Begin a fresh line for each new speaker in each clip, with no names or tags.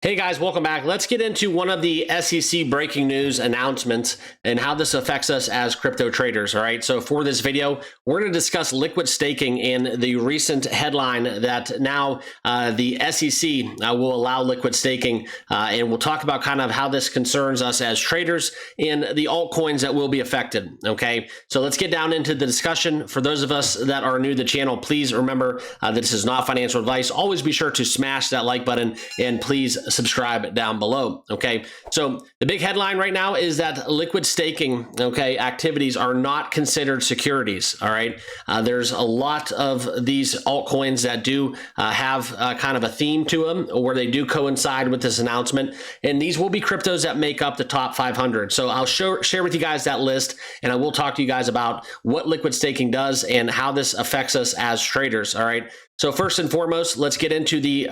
Hey guys, welcome back. Let's get into one of the SEC breaking news announcements and how this affects us as crypto traders. All right. So for this video, we're going to discuss liquid staking in the recent headline that now the SEC will allow liquid staking. And we'll talk about kind of how this concerns us as traders in the altcoins that will be affected. Okay. So let's get down into the discussion. For those of us that are new to the channel, please remember that this is not financial advice. Always be sure to smash that like button and please subscribe down below. Okay, so the big headline right now is that liquid staking, okay, activities are not considered securities. All right, there's a lot of these altcoins that do have kind of a theme to them, where they do coincide with this announcement, and these will be cryptos that make up the top 500. So I'll share with you guys that list, and I will talk to you guys about what liquid staking does and how this affects us as traders. All right, so first and foremost, let's get into the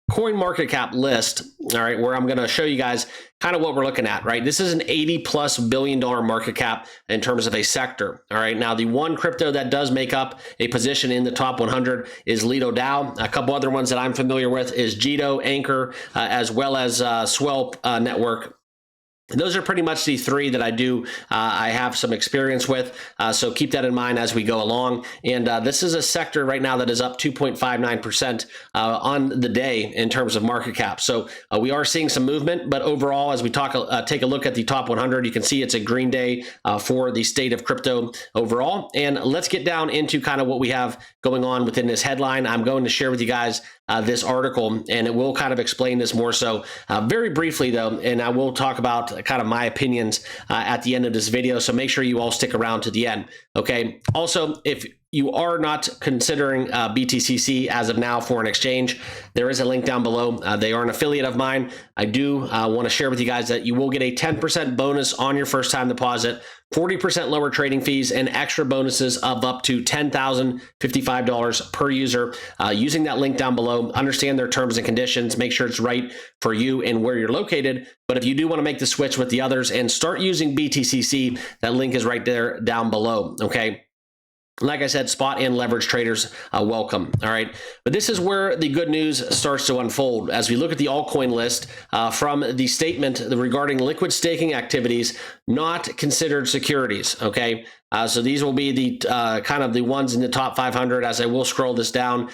coin market cap list, all right, where I'm going to show you guys kind of what we're looking at, right? This is an $80+ billion market cap in terms of a sector, all right? Now, the one crypto that does make up a position in the top 100 is Lido DAO. A couple other ones that I'm familiar with is Jito, Anchor, as well as Swell Network. And those are pretty much the three that I have some experience with. So keep that in mind as we go along. And this is a sector right now that is up 2.59% on the day in terms of market cap. So we are seeing some movement, but overall, as we take a look at the top 100, you can see it's a green day for the state of crypto overall. And let's get down into kind of what we have going on within this headline. I'm going to share with you guys this article, and it will kind of explain this more so very briefly though, and I will talk about kind of my opinions at the end of this video, so make sure you all stick around to the end. Okay, also, if you are not considering BTCC as of now for an exchange, there is a link down below. They are an affiliate of mine. I do want to share with you guys that you will get a 10% bonus on your first time deposit, 40% lower trading fees, and extra bonuses of up to $10,055 per user using that link down below. Understand their terms and conditions. Make sure it's right for you and where you're located. But if you do want to make the switch with the others and start using BTCC, that link is right there down below. Okay. Like I said, spot and leverage traders, welcome. All right. But this is where the good news starts to unfold. As we look at the altcoin list from the statement regarding liquid staking activities, not considered securities. Okay. So these will be the kind of the ones in the top 500 as I will scroll this down.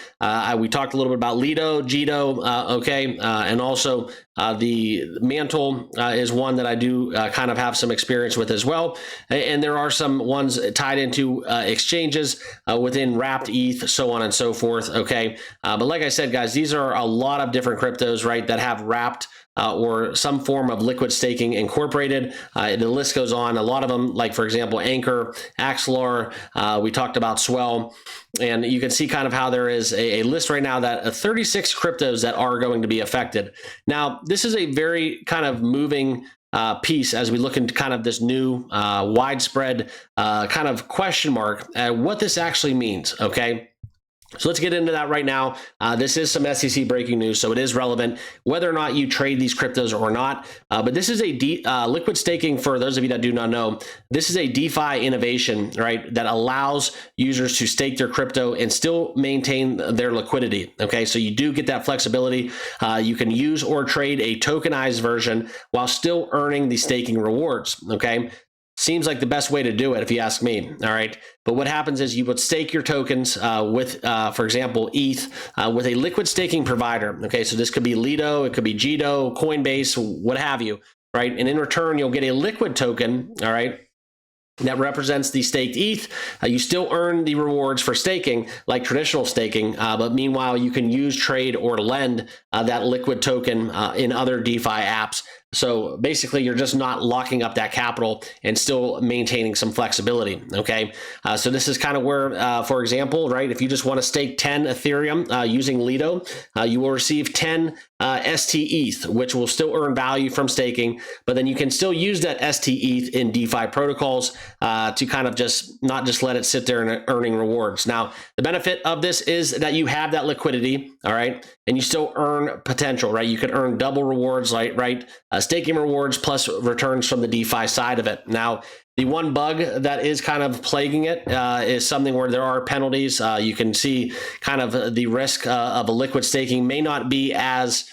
We talked a little bit about Lido, Jito, okay, and also the Mantle is one that I do kind of have some experience with as well. And there are some ones tied into exchanges within Wrapped ETH, so on and so forth, okay. But like I said, guys, these are a lot of different cryptos, right, that have Wrapped or some form of liquid staking incorporated. The list goes on. A lot of them, like for example, Anchor, Axelar, we talked about Swell, and you can see kind of how there is a list right now that 36 cryptos that are going to be affected. Now, this is a very kind of moving piece as we look into kind of this new widespread kind of question mark at what this actually means, okay? So let's get into that right now. This is some SEC breaking news, so it is relevant whether or not you trade these cryptos or not. But this is a liquid staking, for those of you that do not know, this is a DeFi innovation, right, that allows users to stake their crypto and still maintain their liquidity. Okay, so you do get that flexibility. You can use or trade a tokenized version while still earning the staking rewards. Okay. Seems like the best way to do it, if you ask me. All right. But what happens is you would stake your tokens with, for example, ETH with a liquid staking provider. Okay. So this could be Lido, it could be Jito, Coinbase, what have you. Right. And in return, you'll get a liquid token. All right. That represents the staked ETH. You still earn the rewards for staking like traditional staking, but meanwhile, you can use, trade, or lend that liquid token in other DeFi apps. So basically, you're just not locking up that capital and still maintaining some flexibility, okay? So this is kind of where, for example, right, if you just want to stake 10 Ethereum using Lido, you will receive 10 ST-ETH, which will still earn value from staking, but then you can still use that ST-ETH in DeFi protocols to kind of not just let it sit there and earning rewards. Now, the benefit of this is that you have that liquidity, all right, and you still earn potential, right? You could earn double rewards, right? Staking rewards plus returns from the DeFi side of it. Now, the one bug that is kind of plaguing it is something where there are penalties. You can see kind of the risk of a liquid staking may not be as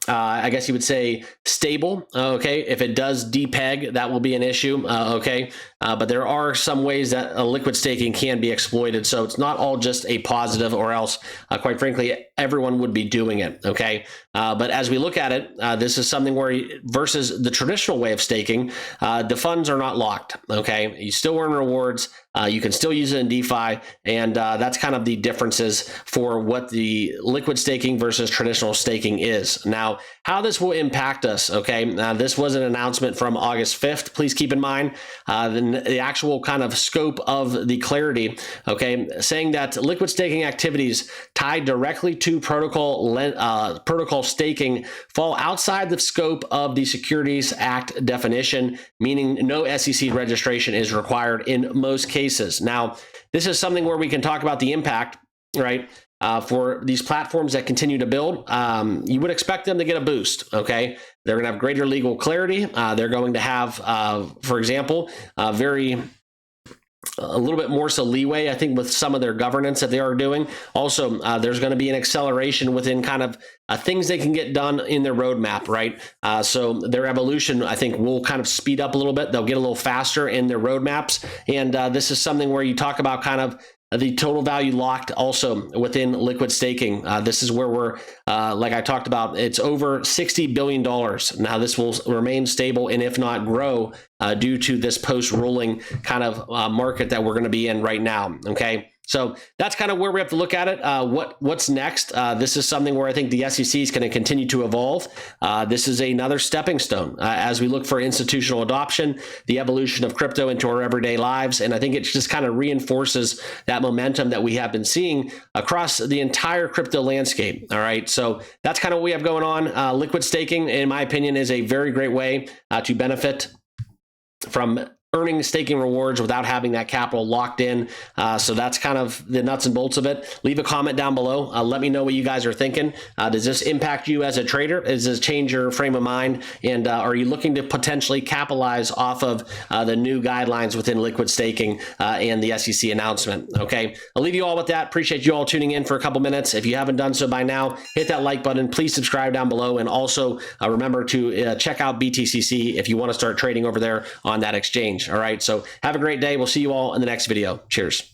I guess you would say stable. Okay, if it does depeg, that will be an issue. Okay, but there are some ways that liquid staking can be exploited, so it's not all just a positive, or else, quite frankly, everyone would be doing it. Okay, but as we look at it, this is something where versus the traditional way of staking, the funds are not locked. Okay, you still earn rewards. You can still use it in DeFi, and that's kind of the differences for what the liquid staking versus traditional staking is. Now, how this will impact us, okay? This was an announcement from August 5th. Please keep in mind the actual kind of scope of the clarity, okay, saying that liquid staking activities tied directly to protocol staking fall outside the scope of the Securities Act definition, meaning no SEC registration is required in most cases. Now, this is something where we can talk about the impact, right? For these platforms that continue to build, you would expect them to get a boost, okay? They're going to have greater legal clarity. They're going to have, for example, a little bit more so leeway, I think, with some of their governance that they are doing. Also, there's going to be an acceleration within kind of things they can get done in their roadmap, right? So their evolution, I think, will kind of speed up a little bit. They'll get a little faster in their roadmaps. And this is something where you talk about kind of the total value locked also within liquid staking. This is where we're, like I talked about, it's over $60 billion. Now, this will remain stable and if not grow due to this post-ruling kind of market that we're going to be in right now, okay? So that's kind of where we have to look at it. What's next? This is something where I think the SEC is going to continue to evolve. This is another stepping stone as we look for institutional adoption, the evolution of crypto into our everyday lives. And I think it just kind of reinforces that momentum that we have been seeing across the entire crypto landscape. All right. So that's kind of what we have going on. Liquid staking, in my opinion, is a very great way to benefit from earning staking rewards without having that capital locked in. So that's kind of the nuts and bolts of it. Leave a comment down below. Let me know what you guys are thinking. Does this impact you as a trader? Does this change your frame of mind? And are you looking to potentially capitalize off of the new guidelines within liquid staking and the SEC announcement? Okay, I'll leave you all with that. Appreciate you all tuning in for a couple minutes. If you haven't done so by now, hit that like button. Please subscribe down below. And also remember to check out BTCC if you want to start trading over there on that exchange. All right, so have a great day. We'll see you all in the next video. Cheers.